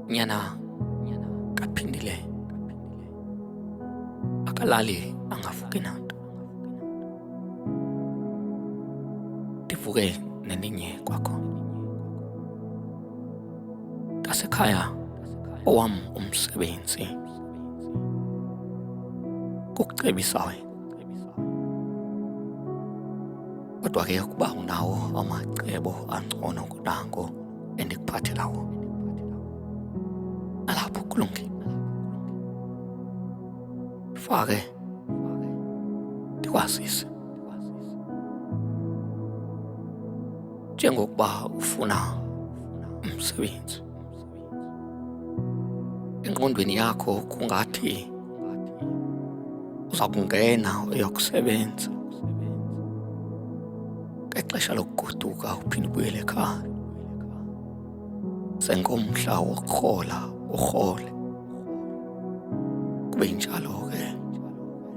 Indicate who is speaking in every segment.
Speaker 1: Nyana kaphindile akalali angavuki nanto. Ndivuke neninye kwakhona. Ngasekhaya owam umsebenzi kukucebisa wena. Kodwa-ke ukuba unawo amacebo angcono kunango endikuphathela wona, nalapho kulungile. Fake ndikwazise. Njengokuba ufuna umsebenzi, engqondweni yakho kungathi uza kungena uyokusebenza, ngexesha lokugoduka uphinde ubuyele ekhaya. Sengomhla wokurhola urhole. Kube njalo-ke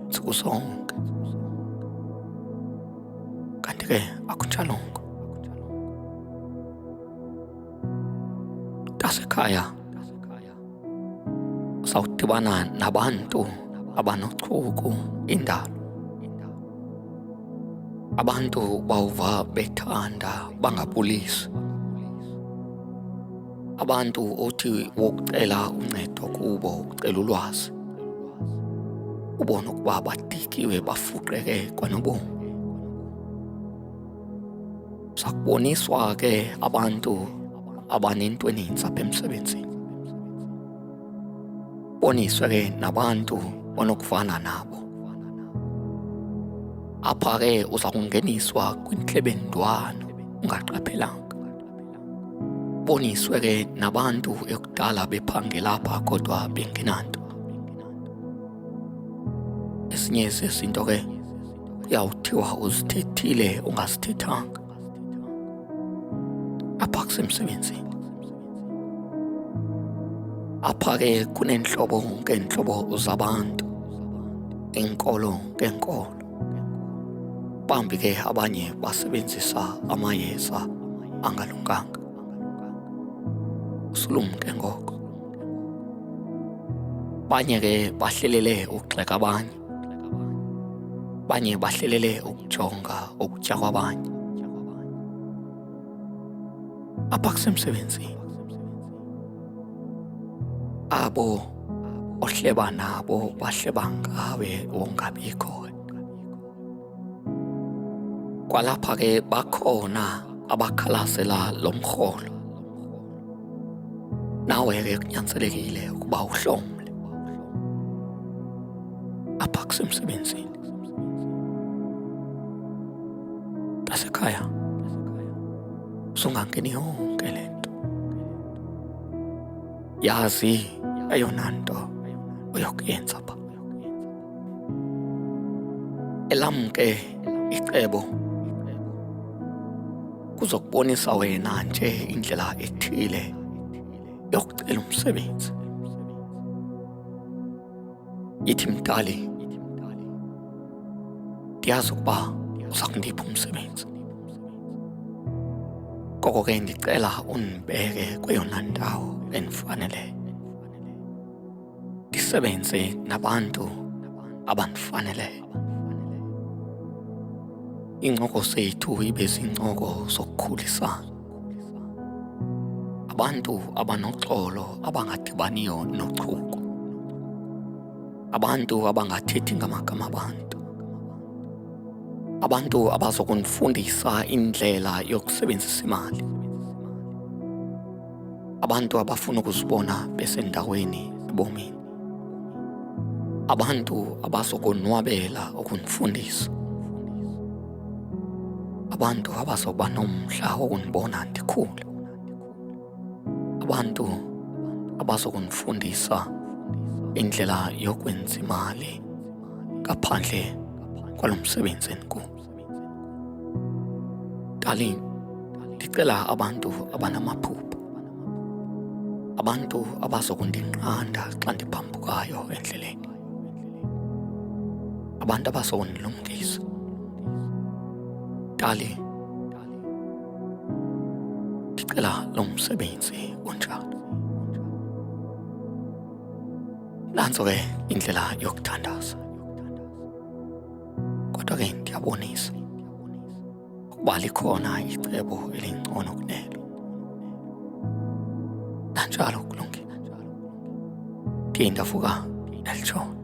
Speaker 1: nsuku zonke. Kanti-ke akunjalongo. Ngasekhaya uzawudibana nabantu abanochuku indalo. Abantu bawuva bethanda bangabulisi. Abantu othi wokucela uncedo kubo, ucela ulwazi, ubone ukuba badikiwe bafuqeke kwanobomi. Sakuboniswa ke abantu abanento eninzi apha emsebenzini. Boniswe ke nabantu onokufana nabo. Apha ke uza kungeniswa kwintlebendwane ungaqaphelanga. Boniswe ke nabantu ekudala bephangela apha kodwa bengenanto. Ezinye zezinto ke kuyawuthiwa uzithethile ungazithethanga apha kusemsebenzini. Apha ke kunentlobo ngeentlobo zabantu, inkolo ngeenkolo. Bambi ke abanye basebenzisa amayeza angalunganga. Usulumke ngoko. Banye ke bahlelele ukugxeka abanye. Banye bahlelele ukujonga ukutya kwabanye. Apha kusemsebenzini, abo ohleba nabo bahleba ngawe wongabikho. Kwalapha ke bakhona abakhalasela lo mrholo. Nawe ke kunyanzelekile ukuba uhlomle apha kusemsebenzini. Ngasekhaya uzungangeni yonke le nto. Yazi eyona nto uyokuyenza pha. Elam ke icebo kuzokubonisa wena nje indlela ethile yokucela umsebenzi. Yithi mdali, ndiyazi ukuba uza kundipha umsebenzi. Koko ke ndicela undibeke kweyona ndawo endifaneleyo. Ndisebenze nabantu abandifaneleyo. Iincoko zethu ibe ziincoko zokukhulisana. Abantu abanoxolo abangadibaniyo nochuku. Abantu abangathethi ngamagama abantu. Abantu abazokundifundisa indlela yokusebenzisa imali. Abantu abafuna ukuzibona besendaweni ebomini. Abantu abazokonwabela ukundifundisa. Abantu abazoba nomdla wokundibona ndikhula. Abantu abazokundifundisa indlela yokwenza imali ngaphandle kwalo msebenzi endikuwo. Darling, ndicela abantu abanamaphupha. Abantu abazokundinqanda xa ndiphambukayo endleleni. Abantu abazokundilumkisa. Darling, ndicela lo msebenzi onjalo. Nanso-ke indlela yokuthandaza. Kodwa-ke ngiyabonisa ukuba likhona icebo elingcono kunelo. Kanjalo kulungile. Ndiye ndavuka nelijonge.